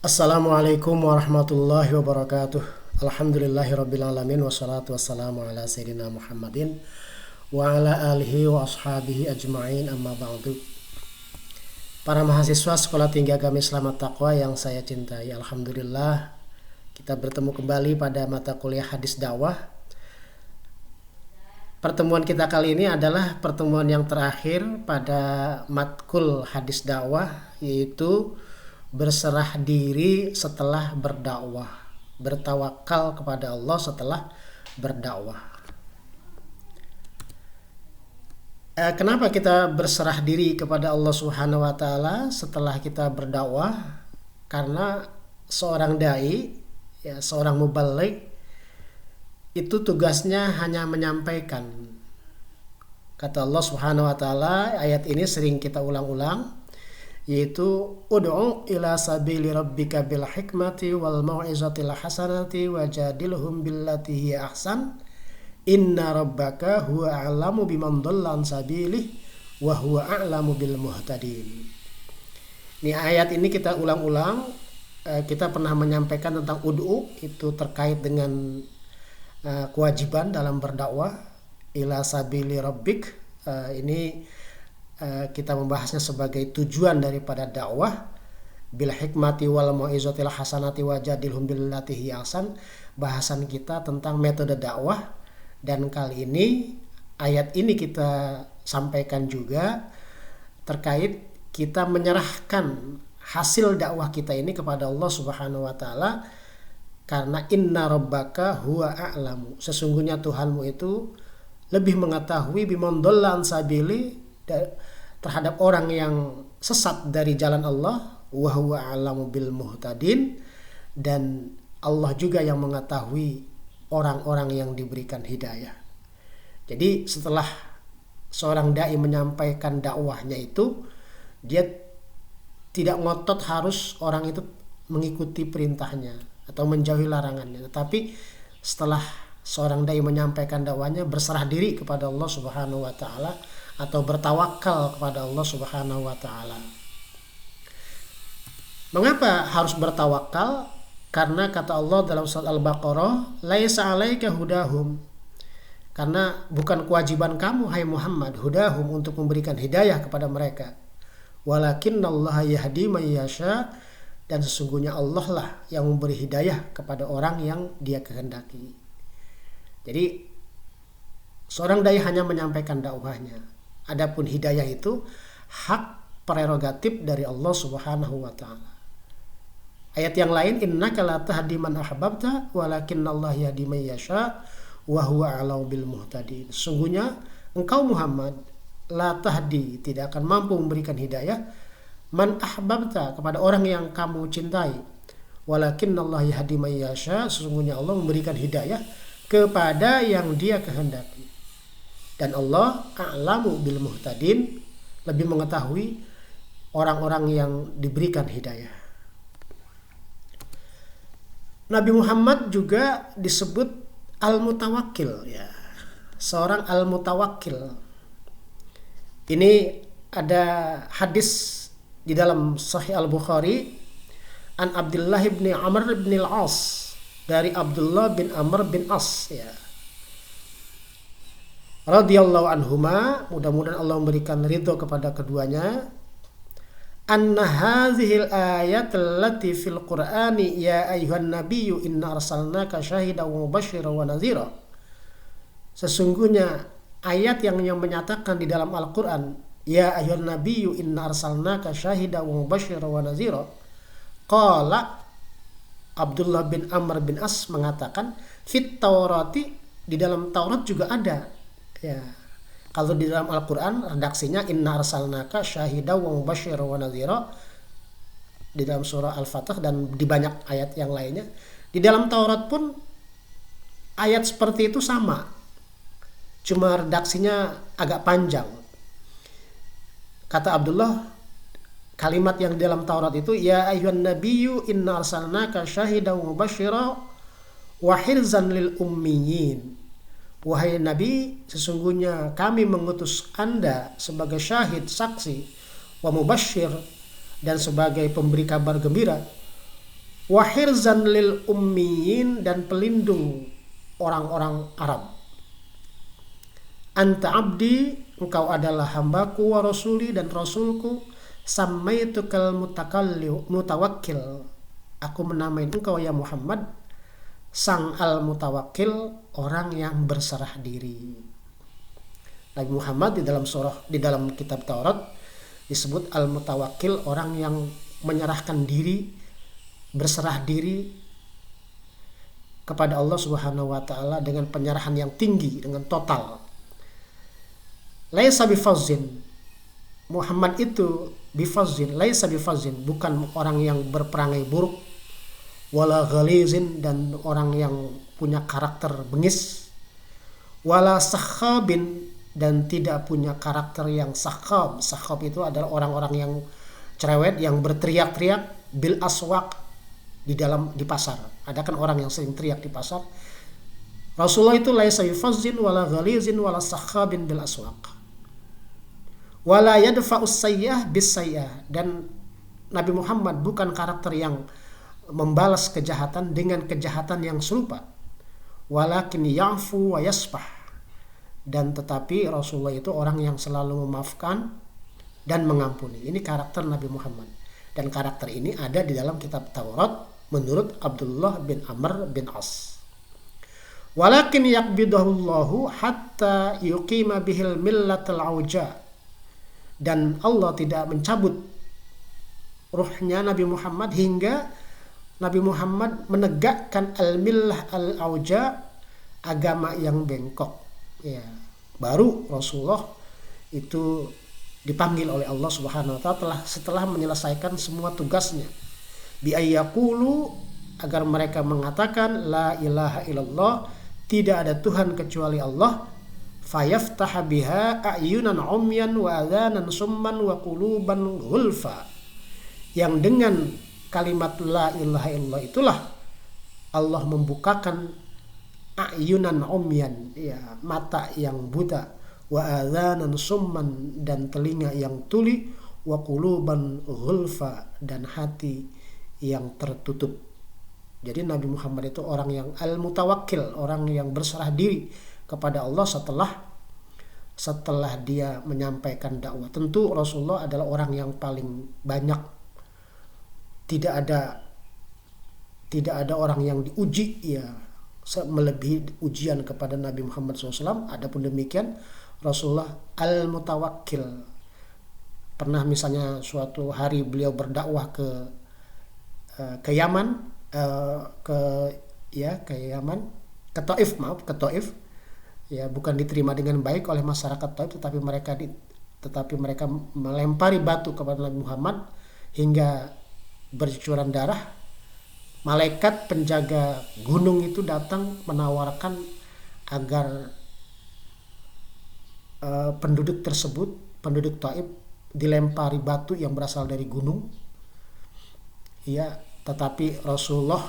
Assalamualaikum warahmatullahi wabarakatuh. Alhamdulillahirrabbilalamin. Wassalatu wassalamu ala sayyidina Muhammadin wa ala alihi wa ashabihi ajma'in, amma ba'du. Para mahasiswa Sekolah Tinggi Agama Islam At-Taqwa yang saya cintai, Alhamdulillah kita bertemu kembali pada mata kuliah hadis dakwah. Pertemuan kita kali ini adalah pertemuan yang terakhir pada matkul hadis dakwah, yaitu berserah diri setelah berdakwah, bertawakal kepada Allah setelah berdakwah. Kenapa kita berserah diri kepada Allah Subhanahu wa taala setelah kita berdakwah? Karena seorang dai, seorang muballigh itu tugasnya hanya menyampaikan. Kata Allah Subhanahu wa taala, ayat ini sering kita ulang-ulang, yaitu ud'u ila sabili rabbika bil hikmati wal mau'izatil hasanati wajadilhum billati hiya ahsan inna rabbaka huwa a'lamu biman dhalla an sabilihi wa huwa a'lamu bil muhtadin. Ini ayat ini kita ulang-ulang. Kita pernah menyampaikan tentang ud'u, itu terkait dengan kewajiban dalam berdakwah. Ila sabili rabbik, ini kita membahasnya sebagai tujuan daripada dakwah. Bil hikmati wal mau'izatil hasanati wajadilhum billati hiya ahsan, bahasan kita tentang metode dakwah. Dan kali ini ayat ini kita sampaikan juga terkait kita menyerahkan hasil dakwah kita ini kepada Allah Subhanahu wa taala, karena inna rabbaka huwa a'lamu, sesungguhnya Tuhanmu itu lebih mengetahui biman dhalla an sabili, terhadap orang yang sesat dari jalan Allah, wa huwa a'lamu bil muhtadin, dan Allah juga yang mengetahui orang-orang yang diberikan hidayah. Jadi setelah seorang dai menyampaikan dakwahnya itu, dia tidak ngotot harus orang itu mengikuti perintahnya atau menjauhi larangannya, tetapi setelah seorang dai menyampaikan dakwahnya, berserah diri kepada Allah Subhanahu wa taala atau bertawakal kepada Allah Subhanahu wa taala. Mengapa harus bertawakal? Karena kata Allah dalam surat Al-Baqarah, laisa 'alaika hudahum, karena bukan kewajiban kamu hai Muhammad hudahum, untuk memberikan hidayah kepada mereka, walakinnallaha yahdi may yasha, dan sesungguhnya Allah lah yang memberi hidayah kepada orang yang Dia kehendaki. Jadi seorang dai hanya menyampaikan dakwahnya. Adapun hidayah itu hak prerogatif dari Allah Subhanahu wa taala. Ayat yang lain, innaka la tahdi man ahbabta walakinnallaha yahdi may yasha wa huwa a'lamu bil muhtadin. Sesungguhnya engkau Muhammad la tahdi, tidak akan mampu memberikan hidayah, man ahbabta, kepada orang yang kamu cintai, walakinnallaha yahdi may yasha, sesungguhnya Allah memberikan hidayah kepada yang Dia kehendaki. Dan Allah a'lamu bil muhtadin, lebih mengetahui orang-orang yang diberikan hidayah. Nabi Muhammad juga disebut al-mutawakkil, ya, seorang al-mutawakkil. Ini ada hadis di dalam Sahih Al-Bukhari an Abdullah bin Amr bin al-As, dari Abdullah bin Amr bin As, ya, radhiyallahu anhuma, mudah-mudahan Allah memberikan ridho kepada keduanya, anna hadhil ayat allati fil qur'ani ya ayuhan nabiyyu inna arsalnaka syahidan wa mubasysyiran wa nadhira, sesungguhnya ayat yang menyatakan di dalam Al-Qur'an ya ayuhan nabiyyu inna arsalnaka syahidan wa mubasysyiran wa nadhira, qala Abdullah bin Amr bin As mengatakan fit Taurati, di dalam Taurat juga ada, ya. Kalau di dalam Al-Quran redaksinya inna arsalnaka syahidan wa mubasysyiran wa nadhira, di dalam surah Al-Fatah dan di banyak ayat yang lainnya. Di dalam Taurat pun ayat seperti itu sama, cuma redaksinya agak panjang. Kata Abdullah, kalimat yang di dalam Taurat itu ya ayyuhan nabiyyu inna arsalnaka syahidan wa mubasysyiran wa hirzan lil ummiyin, wahai Nabi, sesungguhnya kami mengutus Anda sebagai syahid, saksi, wa mubasyir, dan sebagai pemberi kabar gembira wa hirzan lil ummiyin, dan pelindung orang-orang Arab. Anta abdi, engkau adalah hambaku, wa rasuli, dan rasulku, sammaitukal mutawakkil, aku menamai engkau ya Muhammad sang al-mutawakkil, orang yang berserah diri. Nabi Muhammad di dalam kitab Taurat disebut al-mutawakkil, orang yang menyerahkan diri, berserah diri kepada Allah Subhanahu wa taala dengan penyerahan yang tinggi, dengan total. Laisa bifazzin, Muhammad itu bifazzin, laisa bifazzin, bukan orang yang berperangai buruk, wala ghalizin, dan orang yang punya karakter bengis, wala sakhabin, dan tidak punya karakter yang sakhab. Sakhab itu adalah orang-orang yang cerewet, yang berteriak-teriak bil aswaq, di pasar. Ada kan orang yang sering teriak di pasar. Rasulullah itu laisa bifazzin wala ghalizin wala sakhabin bil aswaq, wala yadfa'us sayyah bis sayyah, dan Nabi Muhammad bukan karakter yang membalas kejahatan dengan kejahatan yang serupa. Walakin ya'fu wa yasfah, dan tetapi Rasulullah itu orang yang selalu memaafkan dan mengampuni. Ini karakter Nabi Muhammad, dan karakter ini ada di dalam kitab Taurat menurut Abdullah bin Amr bin As. Walakin yaqbidahullahu hatta yuqima bihil millatal auja, dan Allah tidak mencabut ruhnya Nabi Muhammad hingga Nabi Muhammad menegakkan al-millah al-auja, agama yang bengkok. Ya, baru Rasulullah itu dipanggil oleh Allah Subhanahu wa taala setelah menyelesaikan semua tugasnya. Bi ayyaqulu, agar mereka mengatakan la ilaha illallah, tidak ada Tuhan kecuali Allah. Fayaftaha biha a'yunan umyan wa adhanan summan wa quluban ghulfa, yang dengan kalimat la ilaha illallah itulah Allah membukakan a'yunan umyan, ya, mata yang buta, wa adhanan summan, dan telinga yang tuli, wa quluban ghulfa, dan hati yang tertutup. Jadi Nabi Muhammad itu orang yang al-mutawakkil, orang yang berserah diri kepada Allah setelah dia menyampaikan dakwah. Tentu Rasulullah adalah orang yang paling banyak, tidak ada orang yang diuji ya melebihi ujian kepada Nabi Muhammad SAW. Adapun demikian Rasulullah al-mutawakkil. Pernah misalnya suatu hari beliau berdakwah ke Yaman, ke Yaman, ke Taif, ya, bukan diterima dengan baik oleh masyarakat Taif, tetapi mereka melempari batu kepada Nabi Muhammad hingga bercucuran darah. Malaikat penjaga gunung itu datang menawarkan agar penduduk Taif dilempari batu yang berasal dari gunung. Ya, tetapi Rasulullah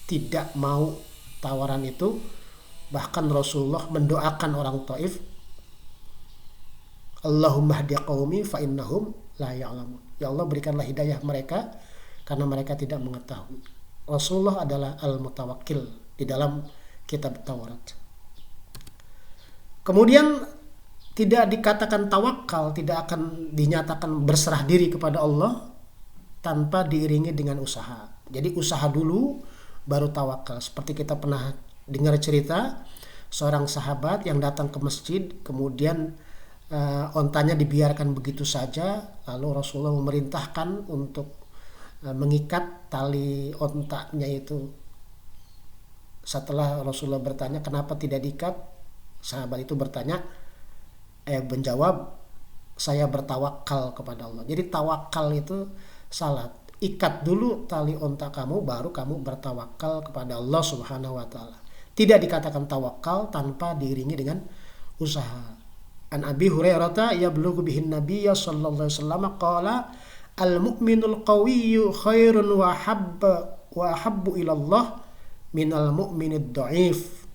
tidak mau tawaran itu. Bahkan Rasulullah mendoakan orang Taif, Allahumma hdi qaumi fa innahum la ya'lamun. Ya Allah, berikanlah hidayah mereka karena mereka tidak mengetahui. Rasulullah adalah al-mutawakkil di dalam kitab Taurat. Kemudian tidak dikatakan tawakal, tidak akan dinyatakan berserah diri kepada Allah tanpa diiringi dengan usaha. Jadi usaha dulu baru tawakal. Seperti kita pernah dengar cerita seorang sahabat yang datang ke masjid, kemudian ontanya dibiarkan begitu saja, lalu Rasulullah memerintahkan untuk mengikat tali ontanya itu. Setelah Rasulullah bertanya kenapa tidak diikat, sahabat itu menjawab, saya bertawakal kepada Allah. Jadi tawakal itu salah. Ikat dulu tali onta kamu, baru kamu bertawakal kepada Allah Subhanahu wa taala. Tidak dikatakan tawakal tanpa diiringi dengan usaha. An Abi Hurairah yablughu bihin Nabiyya sallallahu alaihi wasallam qala al-mu'minul qawiyyu khairun wa habbu ila Allah minal mu'minid dha'if.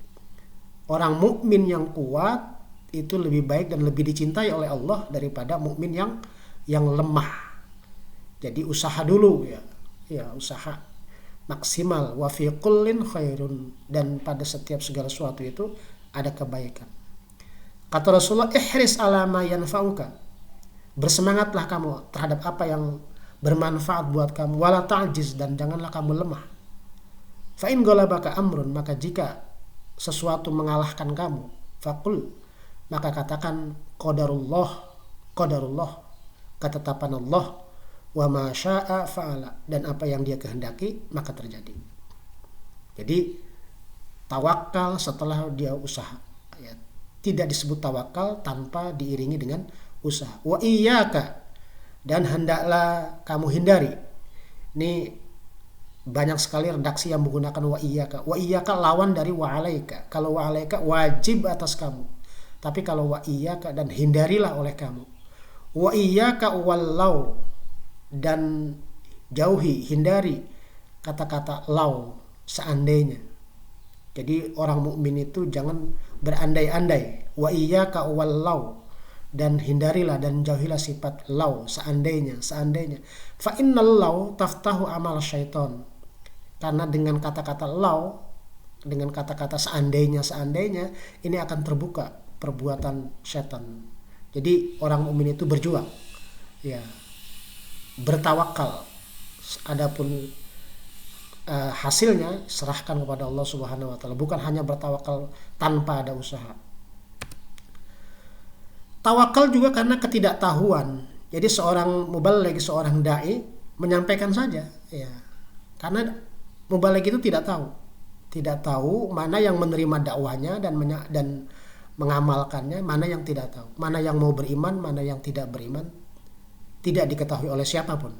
Orang mukmin yang kuat itu lebih baik dan lebih dicintai oleh Allah daripada mukmin yang lemah. Jadi usaha dulu ya. ya usaha maksimal. Wa fi kullin khairun, dan pada setiap segala sesuatu itu ada kebaikan. Kata Rasulullah, ihris ala ma yanfa'uka, bersemangatlah kamu terhadap apa yang bermanfaat buat kamu, wala ta'jiz, dan janganlah kamu lemah. Fa in ghalabaka amrun, maka jika sesuatu mengalahkan kamu, faqul, maka katakan qadarullah, qadarullah, ketetapan Allah, wa ma syaa fa'ala, dan apa yang dia kehendaki maka terjadi. Jadi tawakal setelah dia usaha, ya. Tidak disebut tawakal tanpa diiringi dengan usaha. Wa iyyaka, dan hendaklah kamu hindari. Ini banyak sekali redaksi yang menggunakan wa iyyaka. Wa iyyaka lawan dari wa alaika. Kalau wa alaika wajib atas kamu, tapi kalau wa iyyaka, dan hindarilah oleh kamu. Wa iyyaka wallau, dan jauhi, hindari kata-kata lau, seandainya. Jadi orang mukmin itu jangan berandai-andai. Wa iyyaka wallau, dan hindarilah dan jauhilah sifat lau, seandainya, seandainya. Fa innal lau taftahu amal syaitan. Karena dengan kata-kata lau, dengan kata-kata seandainya, seandainya, ini akan terbuka perbuatan setan. Jadi orang mukmin itu berjuang, ya, bertawakal. Adapun hasilnya serahkan kepada Allah Subhanahu wa taala, bukan hanya bertawakal tanpa ada usaha. Tawakal juga karena ketidaktahuan. Jadi seorang mubaligh, seorang dai menyampaikan saja, ya. Karena mubaligh itu tidak tahu mana yang menerima dakwahnya dan mengamalkannya, mana yang tidak tahu, mana yang mau beriman, mana yang tidak beriman, tidak diketahui oleh siapapun,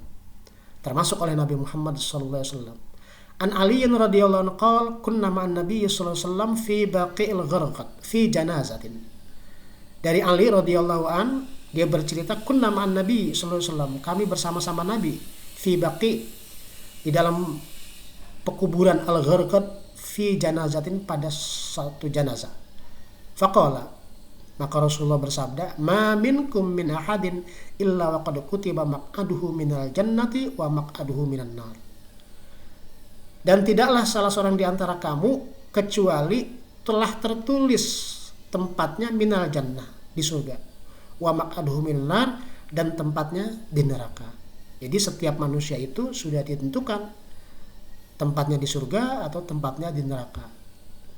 termasuk oleh Nabi Muhammad SAW. An Ali radhiyallahu anhu qala kunna ma'an Nabi sallallahu alaihi wasallam fi baqi'il gharqad fi janazatin. Dari Ali radhiyallahu an, dia bercerita, kunna ma'an Nabi sallallahu alaihi wasallam, kami bersama-sama Nabi, fi baqi', di dalam pekuburan al-gharqad, fi janazatin, pada satu jenazah. Faqala, maka Rasulullah bersabda, ma minkum min ahadin illa wa qad kutiba maq'aduhu minal jannati wa maq'aduhu minan nar. Dan tidaklah salah seorang di antara kamu kecuali telah tertulis tempatnya minal jannah, di surga, wa maq'aduhu minan nar, dan tempatnya di neraka. Jadi setiap manusia itu sudah ditentukan tempatnya di surga atau tempatnya di neraka.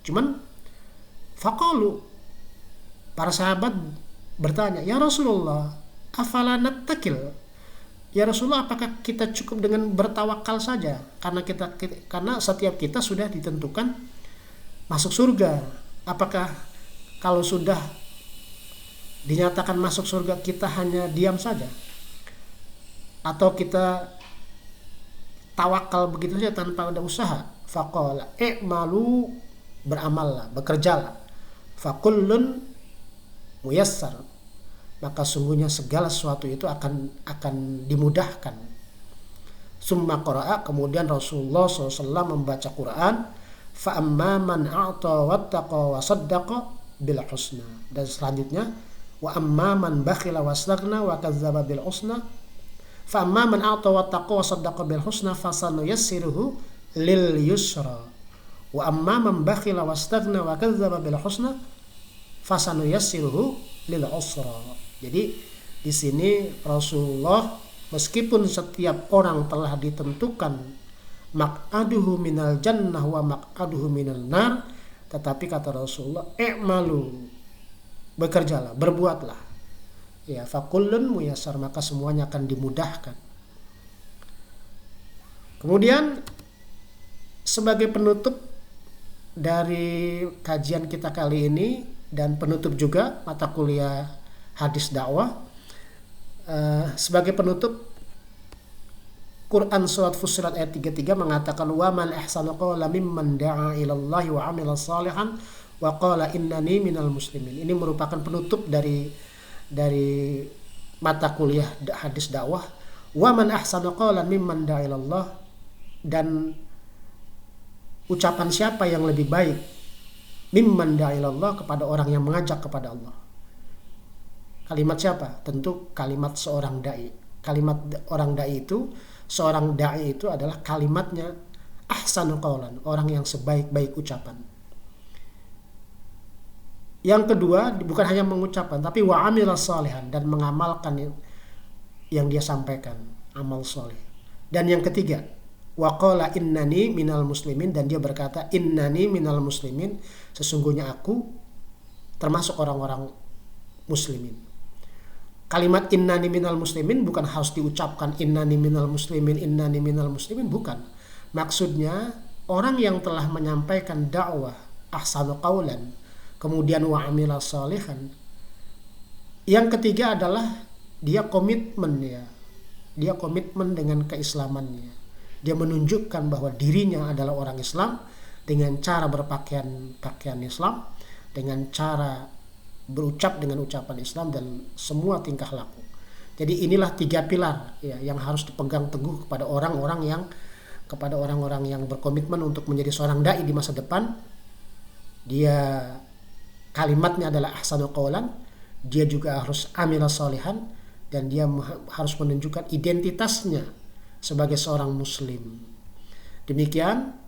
Cuman faqalu, para sahabat bertanya, ya Rasulullah, afala nattakil? Ya Rasulullah, apakah kita cukup dengan bertawakal saja? Karena setiap kita sudah ditentukan masuk surga. Apakah kalau sudah dinyatakan masuk surga kita hanya diam saja? Atau kita tawakal begitu saja tanpa ada usaha? Faqala i'malu, beramallah, bekerjalah. Fakullun muyassar, maka sungguhnya segala sesuatu itu akan dimudahkan. Summa qara'a, kemudian Rasulullah SAW membaca Quran, fa amma man a'ta wattaqa wa saddaqa bil husna, dan selanjutnya wa amma man bakhila wastaghna wa kadzdzaba bil husna, fa amma man a'ta wattaqa wa saddaqa bil husna fasanuyassiruhu lil yusra, wa amma man bakhila wastaghna wa kadzdzaba bil husna fasanuyassiruhu lil usra. Jadi di sini Rasulullah, meskipun setiap orang telah ditentukan maq'aduhu minal jannah wa maq'aduhu minan nar, tetapi kata Rasulullah, i'malu, bekerjalah, berbuatlah. Ya, fakullun muyassar, maka semuanya akan dimudahkan. Kemudian sebagai penutup dari kajian kita kali ini, dan penutup juga mata kuliah hadis dakwah, sebagai penutup, Quran surat Fussilat ayat 33 mengatakan, wa man ahsanu qawlan mimman da'a ilallahi wa 'amila shalihan wa qala innani minal muslimin. Ini merupakan penutup dari mata kuliah hadis dakwah. Wa man ahsanu qawlan mimman da'a ilallah, dan ucapan siapa yang lebih baik, mimman da'a ilallah, kepada orang yang mengajak kepada Allah. Kalimat siapa? Tentu kalimat seorang dai. Kalimat orang dai itu seorang dai itu adalah kalimatnya ahsanu qaulan, orang yang sebaik-baik ucapan. Yang kedua, bukan hanya mengucapkan tapi wa amila salihan, dan mengamalkan yang dia sampaikan, amal soleh. Dan yang ketiga, wa qala innani minal muslimin, dan dia berkata innani minal muslimin, sesungguhnya aku termasuk orang-orang muslimin. Kalimat innani minal muslimin bukan harus diucapkan innani minal muslimin, bukan. Maksudnya orang yang telah menyampaikan dakwah ahsanu qaulan, kemudian wa amila salihan. Yang ketiga adalah dia komitmen ya. Dia komitmen dengan keislamannya. Dia menunjukkan bahwa dirinya adalah orang Islam dengan cara pakaian Islam, dengan cara berucap dengan ucapan Islam, dan semua tingkah laku. Jadi inilah 3 pilar ya yang harus dipegang teguh kepada orang-orang yang berkomitmen untuk menjadi seorang dai di masa depan. Dia kalimatnya adalah ahsanul qaulan, dia juga harus amila sholihan, dan dia harus menunjukkan identitasnya sebagai seorang muslim. Demikian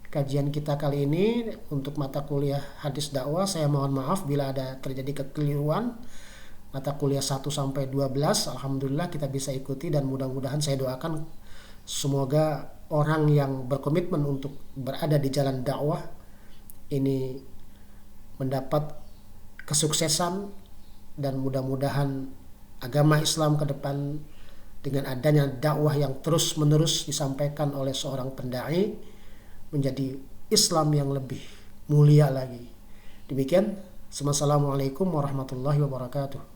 kajian kita kali ini untuk mata kuliah hadis dakwah. Saya mohon maaf bila ada terjadi kekeliruan. Mata kuliah 1 sampai 12 alhamdulillah kita bisa ikuti, dan mudah-mudahan saya doakan semoga orang yang berkomitmen untuk berada di jalan dakwah ini mendapat kesuksesan, dan mudah-mudahan agama Islam ke depan dengan adanya dakwah yang terus-menerus disampaikan oleh seorang pendai menjadi Islam yang lebih mulia lagi. Demikian, Assalamualaikum warahmatullahi wabarakatuh.